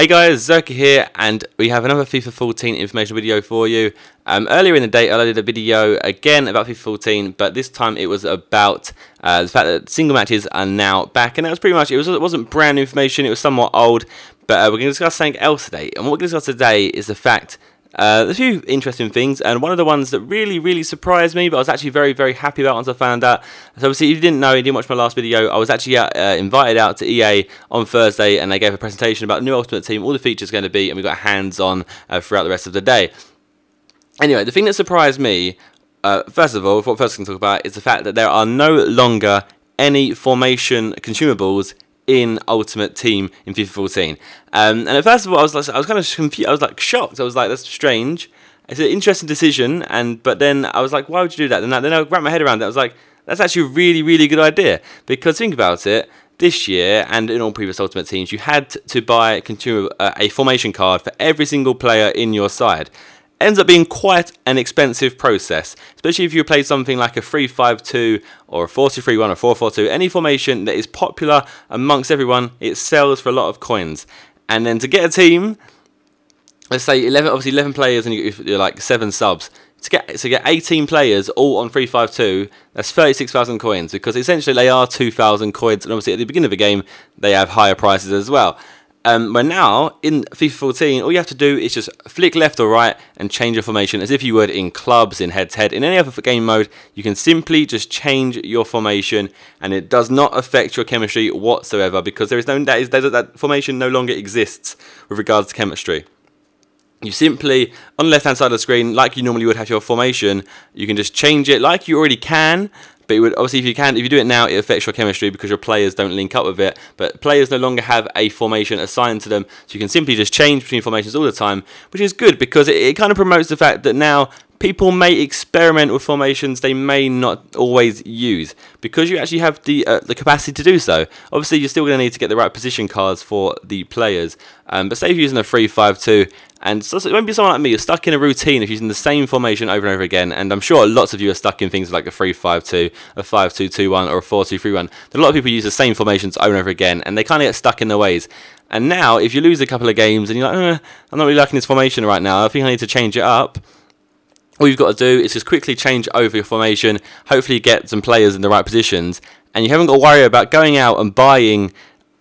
Hey guys, Zerkaa here, and we have another FIFA 14 informational video for you. Earlier in the day, I did a video again about FIFA 14, but this time it was about the fact that single matches are now back, and that was pretty much it. It wasn't brand new information; it was somewhat old, but we're going to discuss something else today. And what we're going to discuss today is the fact there's a few interesting things, and one of the ones that really surprised me, but I was actually very happy about once I found out. So obviously, if you didn't know, you didn't watch my last video, I was actually invited out to EA on Thursday, and they gave a presentation about the new Ultimate Team, all the features going to be, and we got hands-on throughout the rest of the day. Anyway, the thing that surprised me, first of all, what first I can talk about is the fact that there are no longer any formation consumables in Ultimate Team in FIFA 14. And at first of all, I was kind of confused. I was like shocked. I was like, that's strange. It's an interesting decision, but then I was like, why would you do that? And then I wrapped my head around it. I was like, that's actually a really good idea, because think about it. This year and in all previous Ultimate Teams, you had to buy a formation card for every single player in your side. Ends up being quite an expensive process, especially if you play something like a 3-5-2 or a 4-2-3-1 or 4-4-2. Any formation that is popular amongst everyone, it sells for a lot of coins. And then to get a team, let's say 11 players, and you're like 7 subs. To get 18 players all on 3-5-2, that's 36,000 coins, because essentially they are 2,000 coins, and obviously at the beginning of the game they have higher prices as well. But now, in FIFA 14, all you have to do is just flick left or right and change your formation as if you would in clubs, in head-to-head. In any other game mode, you can simply just change your formation, and it does not affect your chemistry whatsoever, because that formation no longer exists with regards to chemistry. You simply, on the left-hand side of the screen, like you normally would have your formation, you can just change it like you already can. But it would, obviously, if you do it now, it affects your chemistry because your players don't link up with it. But players no longer have a formation assigned to them, so you can simply just change between formations all the time, which is good because it kind of promotes the fact that now people may experiment with formations they may not always use, because you actually have the capacity to do so. Obviously, you're still going to need to get the right position cards for the players. But say if you're using a 3-5-2, and so it won't be someone like me, you're stuck in a routine if you're using the same formation over and over again, and I'm sure lots of you are stuck in things like a 3-5-2, a 5-2-2-1, or a 4-2-3-1. A lot of people use the same formations over and over again, and they kind of get stuck in their ways. And now, if you lose a couple of games and you're like, I'm not really liking this formation right now, I think I need to change it up, all you've got to do is just quickly change over your formation, hopefully get some players in the right positions, and you haven't got to worry about going out and buying,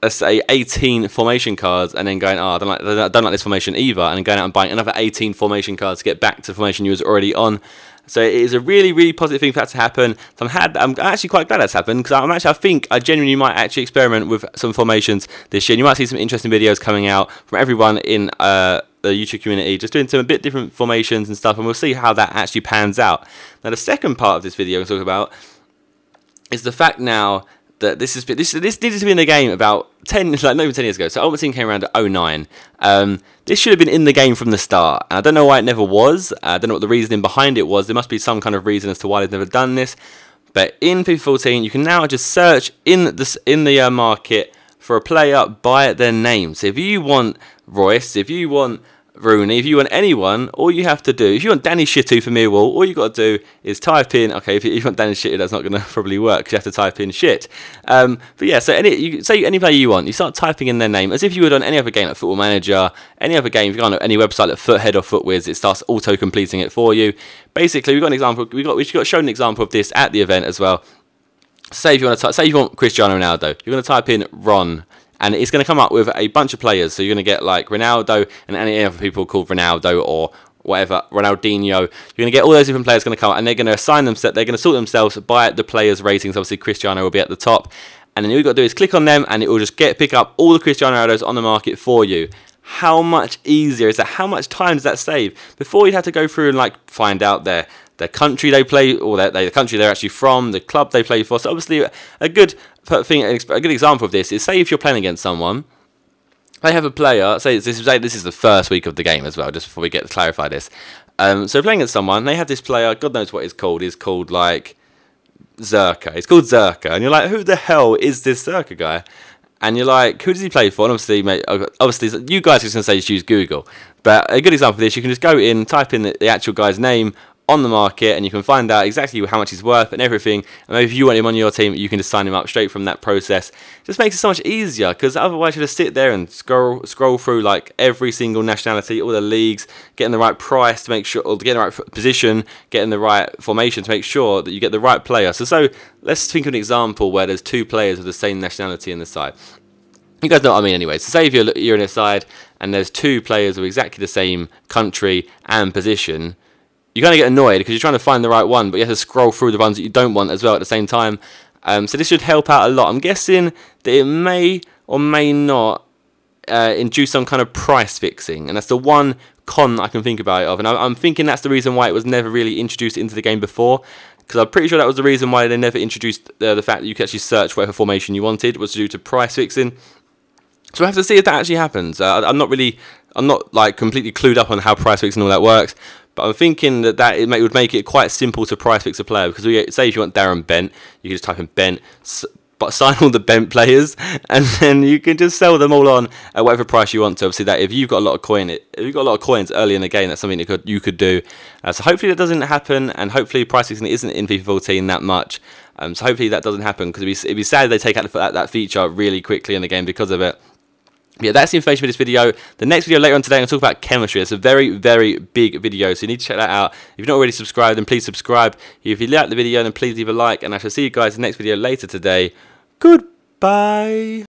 let's say, 18 formation cards and then going, I don't like this formation either, and then going out and buying another 18 formation cards to get back to the formation you was already on. So it is a really positive thing for that to happen. So I'm actually quite glad that's happened, because I think I genuinely might actually experiment with some formations this year. And you might see some interesting videos coming out from everyone in the YouTube community, just doing some a bit different formations and stuff, and we'll see how that actually pans out. Now, the second part of this video I'm talking about is the fact now that this needed to be in the game about not even 10 years ago. So Ultimate Team came around at 09. This should have been in the game from the start. And I don't know why it never was. I don't know what the reasoning behind it was. There must be some kind of reason as to why they've never done this. But in FIFA 14, you can now just search in the market for a player by their name. So if you want Royce, if you want Rooney, if you want anyone, all you have to do, if you want Danny Shittu for Millwall, all you got to do is type in, okay, if you want Danny Shittu, that's not going to probably work, because you have to type in shit. But yeah, so say any player you want, you start typing in their name, as if you would on any other game like Football Manager, any other game, if you go on any website like Foothead or Footwiz, it starts auto-completing it for you. Basically, we got shown an example of this at the event as well. Say if you want Cristiano Ronaldo, you're going to type in Ron, and it's going to come up with a bunch of players. So you're going to get like Ronaldo and any other people called Ronaldo or whatever, Ronaldinho. You're going to get all those different players going to come up, and they're going to assign them. They're going to sort themselves by the players' ratings. Obviously, Cristiano will be at the top, and then all you've got to do is click on them, and it will just pick up all the Cristiano Ronaldos on the market for you. How much easier is that? How much time does that save? Before you'd have to go through and like find out their country they play, or the country they're actually from, the club they play for. So obviously a good example of this is, say if you're playing against someone, they have a player, say this is the first week of the game as well, just before we get to clarify this. So playing against someone, they have this player, God knows what it's called like Zerkaa. It's called Zerkaa, and you're like, who the hell is this Zerkaa guy? And you're like, who does he play for? And obviously, you guys are just going to say just use Google. But a good example of this, you can just go in, type in the actual guy's name on the market, and you can find out exactly how much he's worth and everything. And maybe if you want him on your team, you can just sign him up straight from that process. Just makes it so much easier, because otherwise you just sit there and scroll through like every single nationality, all the leagues, getting the right price to make sure, or getting the right position, getting the right formation to make sure that you get the right player. So let's think of an example where there's 2 players of the same nationality in the side. You guys know what I mean anyway. So say if you're in a side and there's 2 players of exactly the same country and position, you're going to get annoyed because you're trying to find the right one, but you have to scroll through the ones that you don't want as well at the same time. So this should help out a lot. I'm guessing that it may or may not induce some kind of price fixing, and that's the one con I can think about it of. And I'm thinking that's the reason why it was never really introduced into the game before, because I'm pretty sure that was the reason why they never introduced the fact that you could actually search whatever formation you wanted, was due to price fixing. So I have to see if that actually happens. I'm not like completely clued up on how price fixing and all that works, but I'm thinking that would make it quite simple to price fix a player, because say if you want Darren Bent, you can just type in Bent, but sign all the Bent players, and then you can just sell them all on at whatever price you want to. Obviously, that if you've got a lot of coins early in the game, that's something that you could do. So hopefully that doesn't happen, and hopefully price fixing isn't in FIFA 14 that much. So hopefully that doesn't happen, because it'd be sad if they take out that feature really quickly in the game because of it. Yeah, that's the information for this video. The next video later on today, I'm going to talk about chemistry. It's a very, very big video, so you need to check that out. If you've not already subscribed, then please subscribe. If you like the video, then please leave a like, and I shall see you guys in the next video later today. Goodbye.